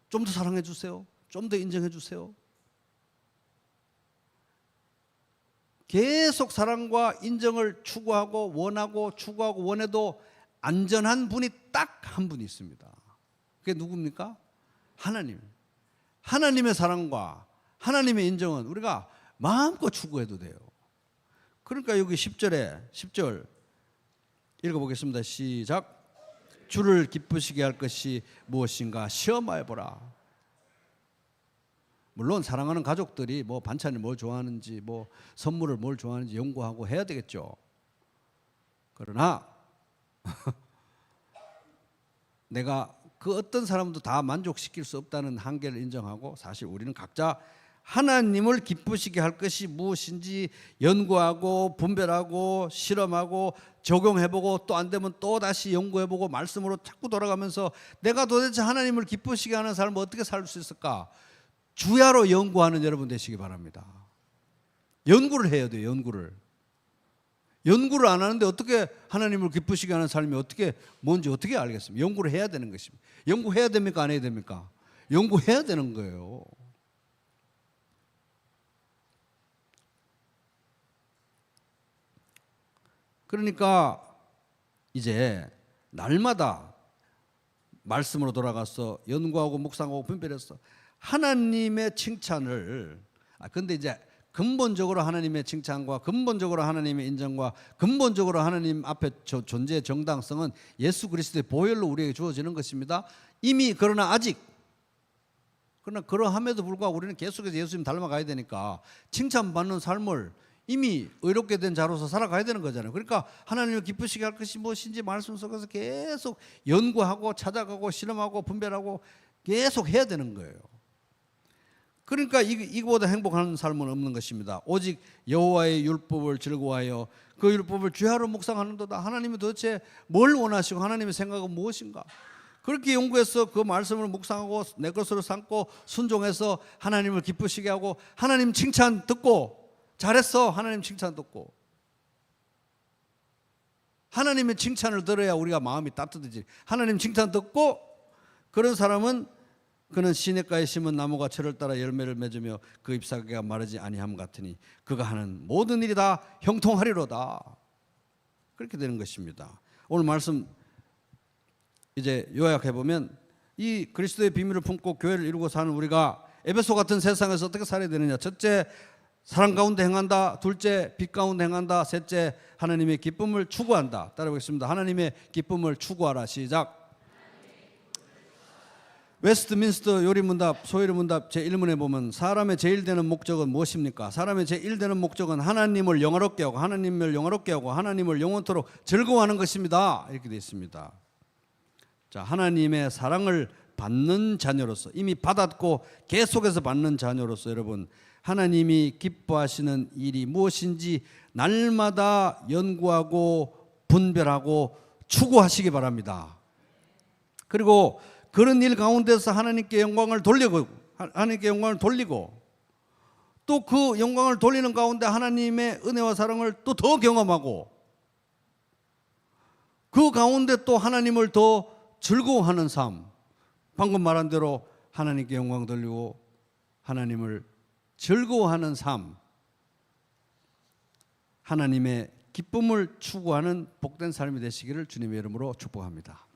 좀 더 사랑해 주세요. 좀 더 인정해 주세요. 계속 사랑과 인정을 추구하고 원해도 안전한 분이 딱 한 분이 있습니다. 그게 누굽니까? 하나님. 하나님의 사랑과 하나님의 인정은 우리가 마음껏 추구해도 돼요. 그러니까 여기 10절 읽어보겠습니다. 시작. 주를 기쁘시게 할 것이 무엇인가 시험하여 보라. 물론 사랑하는 가족들이 뭐 반찬을 뭘 좋아하는지 뭐 선물을 뭘 좋아하는지 연구하고 해야 되겠죠. 그러나 내가 그 어떤 사람도 다 만족시킬 수 없다는 한계를 인정하고 사실 우리는 각자 하나님을 기쁘시게 할 것이 무엇인지 연구하고 분별하고 실험하고 적용해보고 또 안 되면 또 다시 연구해보고 말씀으로 자꾸 돌아가면서 내가 도대체 하나님을 기쁘시게 하는 삶을 어떻게 살 수 있을까? 주야로 연구하는 여러분 되시기 바랍니다. 연구를 해야 돼요. 연구를 안 하는데 어떻게 하나님을 기쁘시게 하는 삶이 뭔지 어떻게 알겠습니까? 연구를 해야 되는 것입니다. 연구해야 됩니까? 안 해야 됩니까? 연구해야 되는 거예요. 그러니까 이제 날마다 말씀으로 돌아가서 연구하고 묵상하고 분별해서 하나님의 칭찬을 근데 이제 근본적으로 하나님의 칭찬과 근본적으로 하나님의 인정과 근본적으로 하나님 앞에 존재의 정당성은 예수 그리스도의 보혈로 우리에게 주어지는 것입니다. 이미 그러나 그러함에도 불구하고 우리는 계속해서 예수님 닮아가야 되니까 칭찬받는 삶을 이미 의롭게 된 자로서 살아가야 되는 거잖아요. 그러니까 하나님을 기쁘시게 할 것이 무엇인지 말씀 속에서 계속 연구하고 찾아가고 실험하고 분별하고 계속 해야 되는 거예요. 그러니까 이거보다 행복한 삶은 없는 것입니다. 오직 여호와의 율법을 즐거워하여 그 율법을 주야로 묵상하는도다. 하나님이 도대체 뭘 원하시고 하나님의 생각은 무엇인가? 그렇게 연구해서 그 말씀을 묵상하고 내 것으로 삼고 순종해서 하나님을 기쁘시게 하고 하나님 칭찬 듣고 잘했어. 하나님 칭찬 듣고 하나님의 칭찬을 들어야 우리가 마음이 따뜻해지. 하나님 칭찬 듣고 그런 사람은 그는 시냇가에 심은 나무가 철을 따라 열매를 맺으며 그 잎사귀가 마르지 아니함 같으니 그가 하는 모든 일이 다 형통하리로다. 그렇게 되는 것입니다. 오늘 말씀 이제 요약해 보면 이 그리스도의 비밀을 품고 교회를 이루고 사는 우리가 에베소 같은 세상에서 어떻게 살아야 되느냐. 첫째, 사랑 가운데 행한다. 둘째, 빛 가운데 행한다. 셋째, 하나님의 기쁨을 추구한다. 따라하겠습니다. 하나님의 기쁨을 추구하라. 시작. 웨스트민스터 요리문답 소요리문답 제1문에 보면 사람의 제일 되는 목적은 무엇입니까? 사람의 제일 되는 목적은 하나님을 영화롭게 하고 하나님을 영화롭게 하고 하나님을 영원토록 즐거워하는 것입니다. 이렇게 되어 있습니다. 자, 하나님의 사랑을 받는 자녀로서 이미 받았고 계속해서 받는 자녀로서 여러분 하나님이 기뻐하시는 일이 무엇인지 날마다 연구하고 분별하고 추구하시기 바랍니다. 그리고 그런 일 가운데서 하나님께 영광을 돌리고 또 그 영광을 돌리는 가운데 하나님의 은혜와 사랑을 또 더 경험하고 그 가운데 또 하나님을 더 즐거워하는 삶, 방금 말한 대로 하나님께 영광 돌리고 하나님을 즐거워하는 삶, 하나님의 기쁨을 추구하는 복된 삶이 되시기를 주님의 이름으로 축복합니다.